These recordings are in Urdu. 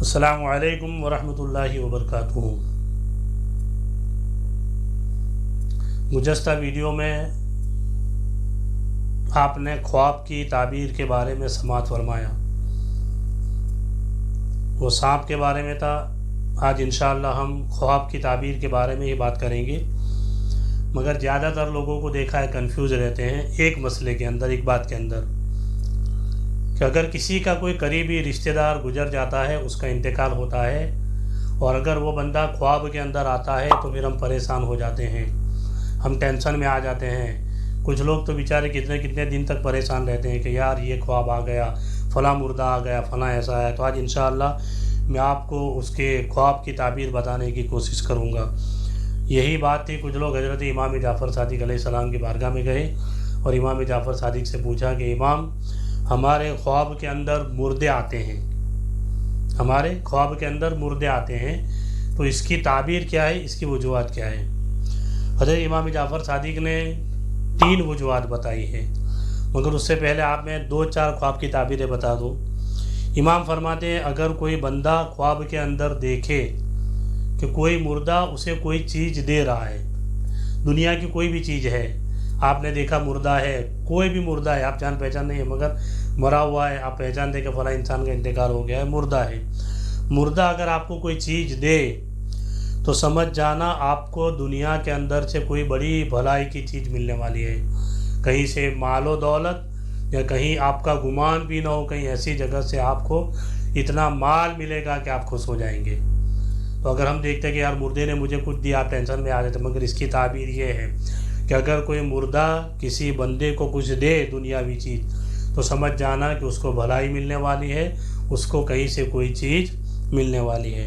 السلام علیکم ورحمۃ اللہ وبرکاتہ۔ گزشتہ ویڈیو میں آپ نے خواب کی تعبیر کے بارے میں سماعت فرمایا، وہ سانپ کے بارے میں تھا۔ آج انشاءاللہ ہم خواب کی تعبیر کے بارے میں ہی بات کریں گے، مگر زیادہ تر لوگوں کو دیکھا ہے کنفیوز رہتے ہیں ایک مسئلے کے اندر، ایک بات کے اندر، کہ اگر کسی کا کوئی قریبی رشتہ دار گزر جاتا ہے، اس کا انتقال ہوتا ہے، اور اگر وہ بندہ خواب کے اندر آتا ہے تو پھر ہم پریشان ہو جاتے ہیں، ہم ٹینشن میں آ جاتے ہیں۔ کچھ لوگ تو بیچارے کتنے دن تک پریشان رہتے ہیں کہ یار یہ خواب آ گیا، فلاں مردہ آ گیا، فلاں ایسا ہے۔ تو آج انشاءاللہ میں آپ کو اس کے خواب کی تعبیر بتانے کی کوشش کروں گا۔ یہی بات تھی، کچھ لوگ حضرت امام جعفر صادق علیہ السلام کی بارگاہ میں گئے اور امام جعفر صادق سے پوچھا کہ امام، ہمارے خواب کے اندر مردے آتے ہیں، ہمارے خواب کے اندر مردے آتے ہیں، تو اس کی تعبیر کیا ہے، اس کی وجوہات کیا ہے؟ حضرت امام جعفر صادق نے 3 وجوہات بتائی ہیں، مگر اس سے پہلے آپ میں 2-4 خواب کی تعبیریں بتا دوں۔ امام فرماتے ہیں اگر کوئی بندہ خواب کے اندر دیکھے کہ کوئی مردہ اسے کوئی چیز دے رہا ہے، دنیا کی کوئی بھی چیز ہے، آپ نے دیکھا مردہ ہے، کوئی بھی مردہ ہے، آپ جان پہچان نہیں ہے مگر مرا ہوا ہے، آپ پہچان دیں کہ فلاں انسان کا انتقال ہو گیا ہے، مردہ ہے۔ مردہ اگر آپ کو کوئی چیز دے تو سمجھ جانا آپ کو دنیا کے اندر سے کوئی بڑی بھلائی کی چیز ملنے والی ہے، کہیں سے مال و دولت، یا کہیں آپ کا گمان بھی نہ ہو، کہیں ایسی جگہ سے آپ کو اتنا مال ملے گا کہ آپ خوش ہو جائیں گے۔ تو اگر ہم دیکھتے ہیں کہ یار مردے نے مجھے کچھ دیا، آپ ٹینشن میں آ جاتے، مگر اس کی تعبیر یہ ہے کہ اگر کوئی مردہ کسی بندے کو کچھ دے دنیاوی چیز، تو سمجھ جانا کہ اس کو بھلائی ملنے والی ہے، اس کو کہیں سے کوئی چیز ملنے والی ہے۔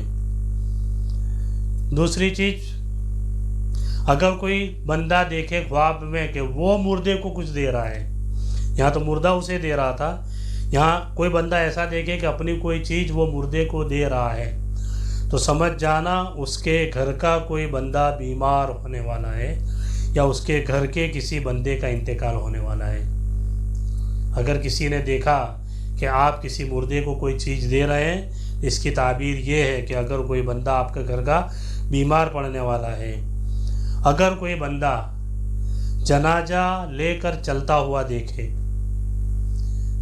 دوسری چیز، اگر کوئی بندہ دیکھے خواب میں کہ وہ مردے کو کچھ دے رہا ہے، یہاں تو مردہ اسے دے رہا تھا، یہاں کوئی بندہ ایسا دیکھے کہ اپنی کوئی چیز وہ مردے کو دے رہا ہے، تو سمجھ جانا اس کے گھر کا کوئی بندہ بیمار ہونے والا ہے، یا اس کے گھر کے کسی بندے کا انتقال ہونے والا ہے۔ اگر کسی نے دیکھا کہ آپ کسی مردے کو کوئی چیز دے رہے ہیں، اس کی تعبیر یہ ہے کہ اگر کوئی بندہ آپ کے گھر کا بیمار پڑنے والا ہے۔ اگر کوئی بندہ جنازہ لے کر چلتا ہوا دیکھے،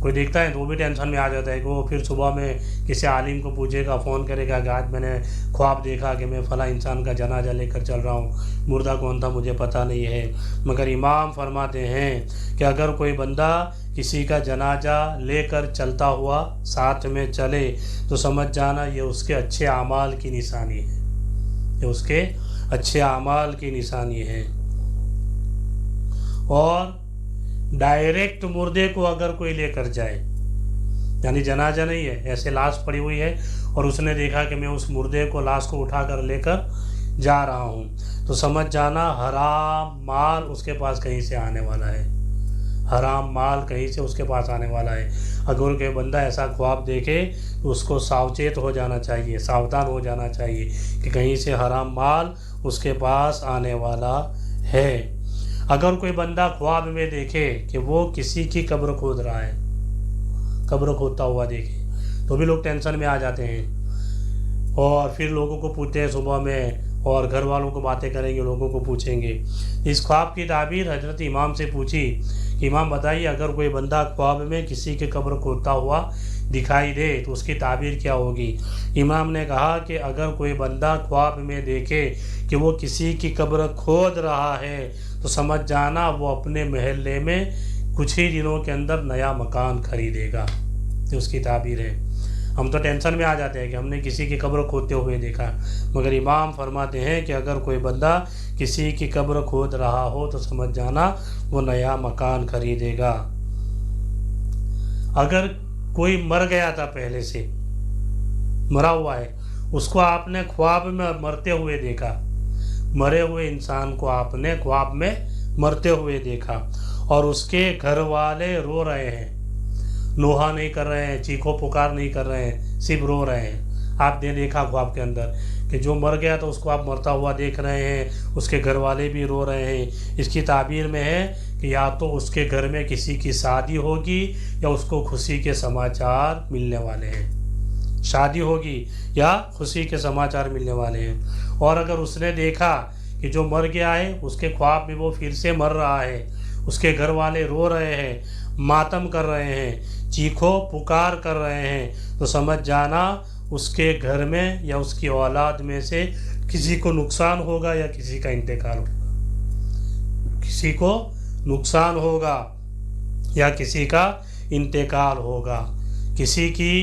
کوئی دیکھتا ہے تو وہ بھی ٹینشن میں آ جاتا ہے کہ وہ پھر صبح میں کسی عالم کو پوچھے گا، فون کرے گا کہ آج میں نے خواب دیکھا کہ میں فلاں انسان کا جنازہ لے کر چل رہا ہوں، مردہ کون تھا مجھے پتہ نہیں ہے۔ مگر امام فرماتے ہیں کہ اگر کوئی بندہ کسی کا جنازہ لے کر چلتا ہوا ساتھ میں چلے تو سمجھ جانا یہ اس کے اچھے اعمال کی نشانی ہے، یہ اس کے اچھے اعمال کی نشانی ہے۔ اور ڈائریکٹ مردے کو اگر کوئی لے کر جائے، یعنی جنازہ نہیں ہے، ایسے لاش پڑی ہوئی ہے اور اس نے دیکھا کہ میں اس مردے کو، لاش کو اٹھا کر لے کر جا رہا ہوں، تو سمجھ جانا حرام مال اس کے پاس کہیں سے آنے والا ہے، حرام مال کہیں سے اس کے پاس آنے والا ہے۔ اگر کوئی بندہ ایسا خواب دیکھے تو اس کو ساوچیت ہو جانا چاہیے، ساودھان ہو جانا چاہیے کہ کہیں سے حرام مال اس کے پاس آنے والا ہے۔ اگر کوئی بندہ خواب میں دیکھے کہ وہ کسی کی قبر کھود رہا ہے، قبر کھودتا ہوا دیکھے، تو بھی لوگ ٹینشن میں آ جاتے ہیں، اور پھر لوگوں کو پوچھتے ہیں صبح میں، اور گھر والوں کو باتیں کریں گے، لوگوں کو پوچھیں گے۔ اس خواب کی تعبیر حضرت امام سے پوچھی کہ امام بتائیے اگر کوئی بندہ خواب میں کسی کی قبر کھودتا ہوا دکھائی دے تو اس کی تعبیر کیا ہوگی؟ امام نے کہا کہ اگر کوئی بندہ خواب میں دیکھے کہ وہ کسی کی قبر کھود رہا ہے تو سمجھ جانا وہ اپنے محلے میں کچھ ہی دنوں کے اندر نیا مکان خریدے گا، یہ اس کی تعبیر ہے۔ ہم تو ٹینشن میں آ جاتے ہیں کہ ہم نے کسی کی قبر کھودتے ہوئے دیکھا، مگر امام فرماتے ہیں کہ اگر کوئی بندہ کسی کی قبر کھود رہا ہو تو سمجھ جانا وہ نیا مکان خریدے گا۔ اگر کوئی مر گیا تھا، پہلے سے مرا ہوا ہے، اس کو آپ نے خواب میں مرتے ہوئے دیکھا، مرے ہوئے انسان کو آپ نے خواب میں مرتے ہوئے دیکھا، اور اس کے گھر والے رو رہے ہیں، نوحہ نہیں کر رہے ہیں، چیخو پکار نہیں کر رہے ہیں، صرف رو رہے ہیں، آپ نے دیکھا خواب کے اندر کہ جو مر گیا تو اس کو آپ مرتا ہوا دیکھ رہے ہیں، اس کے گھر والے بھی رو رہے ہیں۔ اس کی تعبیر میں ہے کہ یا تو اس کے گھر میں کسی کی شادی ہوگی یا اس کو خوشی کے سماچار ملنے والے ہیں، شادی ہوگی یا خوشی کے سماچار ملنے والے ہیں۔ اور اگر اس نے دیکھا کہ جو مر گیا ہے اس کے خواب میں وہ پھر سے مر رہا ہے، اس کے گھر والے رو رہے ہیں، ماتم کر رہے ہیں، چیخو پکار کر رہے ہیں، تو سمجھ جانا اس کے گھر میں یا اس کی اولاد میں سے کسی کو نقصان ہوگا یا کسی کا انتقال ہوگا، کسی کو نقصان ہوگا یا کسی کا انتقال ہوگا۔ کسی کی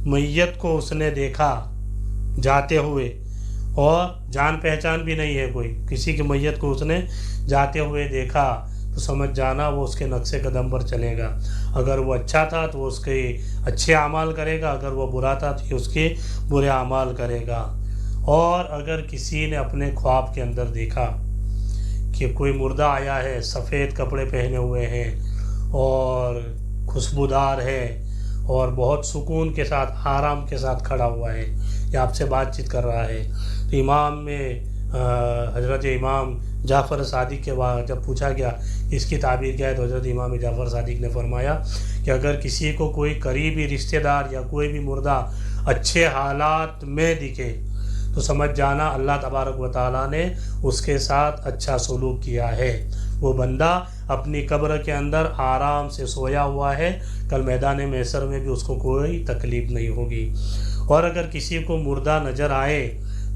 میت کو اس نے دیکھا جاتے ہوئے اور جان پہچان بھی نہیں ہے کوئی، کسی کی میت کو اس نے جاتے ہوئے دیکھا تو سمجھ جانا وہ اس کے نقش قدم پر چلے گا۔ اگر وہ اچھا تھا تو اس کے اچھے اعمال کرے گا، اگر وہ برا تھا تو اس کے برے اعمال کرے گا۔ اور اگر کسی نے اپنے خواب کے اندر دیکھا کہ کوئی مردہ آیا ہے، سفید کپڑے پہنے ہوئے ہیں اور خوشبودار ہے اور بہت سکون کے ساتھ آرام کے ساتھ کھڑا ہوا ہے یا آپ سے بات چیت کر رہا ہے، تو امام میں حضرت امام جعفر صادق کے بعد جب پوچھا گیا اس کی تعبیر کیا ہے تو حضرت امام جعفر صادق نے فرمایا کہ اگر کسی کو کوئی قریبی رشتہ دار یا کوئی بھی مردہ اچھے حالات میں دکھے تو سمجھ جانا اللہ تبارک و تعالیٰ نے اس کے ساتھ اچھا سلوک کیا ہے، وہ بندہ اپنی قبر کے اندر آرام سے سویا ہوا ہے، کل میدان محشر میں بھی اس کو کوئی تکلیف نہیں ہوگی۔ اور اگر کسی کو مردہ نظر آئے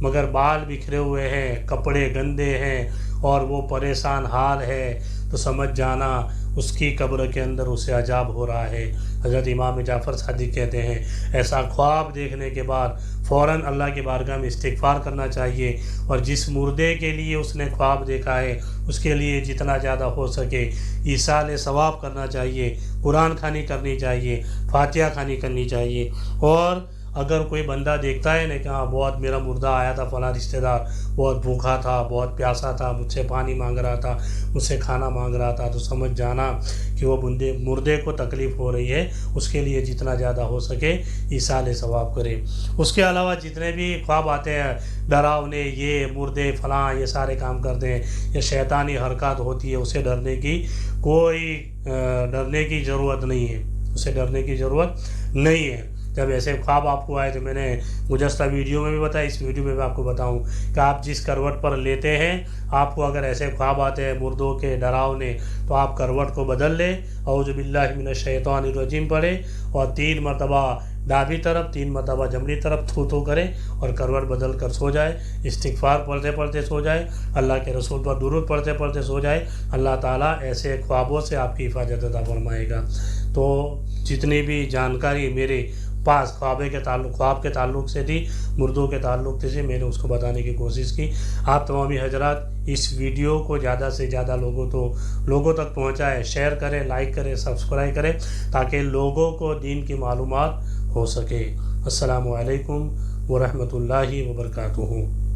مگر بال بکھرے ہوئے ہیں، کپڑے گندے ہیں اور وہ پریشان حال ہے تو سمجھ جانا اس کی قبر کے اندر اسے عذاب ہو رہا ہے۔ حضرت امام جعفر صادق کہتے ہیں ایسا خواب دیکھنے کے بعد فوراً اللہ کی بارگاہ میں استغفار کرنا چاہیے، اور جس مردے کے لیے اس نے خواب دیکھا ہے اس کے لیے جتنا زیادہ ہو سکے ایصال ثواب کرنا چاہیے، قرآن خوانی کرنی چاہیے، فاتحہ خوانی کرنی چاہیے۔ اور اگر کوئی بندہ دیکھتا ہے نا کہ ہاں بہت میرا مردہ آیا تھا فلاں رشتہ دار، بہت بھوکا تھا، بہت پیاسا تھا، مجھ سے پانی مانگ رہا تھا، مجھ سے کھانا مانگ رہا تھا، تو سمجھ جانا کہ وہ مردے کو تکلیف ہو رہی ہے، اس کے لیے جتنا زیادہ ہو سکے ایصال ثواب کرے۔ اس کے علاوہ جتنے بھی خواب آتے ہیں ڈراؤنے، یہ مردے فلاں یہ سارے کام کرتے ہیں یا شیطانی حرکات ہوتی ہے، اسے ڈرنے کی ضرورت نہیں ہے، اسے ڈرنے کی ضرورت نہیں ہے۔ جب ایسے خواب آپ کو آئے تو میں نے گزشتہ ویڈیو میں بھی بتایا، اس ویڈیو میں بھی آپ کو بتاؤں کہ آپ جس کروٹ پر لیتے ہیں، آپ کو اگر ایسے خواب آتے ہیں مردوں کے ڈراؤنے تو آپ کروٹ کو بدل لیں، اعوذ باللہ من الشیطان الرجیم پڑھیں اور 3 مرتبہ ڈابی طرف 3 مرتبہ جمنی طرف تھو کریں اور کروٹ بدل کر سو جائے، استغفار پڑھتے پڑھتے سو جائے، اللہ کے رسول پر درود پڑھتے پڑھتے سو جائے، اللہ تعالیٰ ایسے خوابوں سے آپ کی حفاظت عطا فرمائے گا۔ تو جتنی بھی جانکاری میرے پاس خواب کے تعلق سے تھی، مردوں کے تعلق سے میں نے اس کو بتانے کی کوشش کی۔ آپ تمامی حضرات اس ویڈیو کو زیادہ سے زیادہ لوگوں تک پہنچائیں، شیئر کریں، لائک کریں، سبسکرائب کریں تاکہ لوگوں کو دین کی معلومات ہو سکے۔ السلام علیکم ورحمۃ اللہ وبرکاتہ۔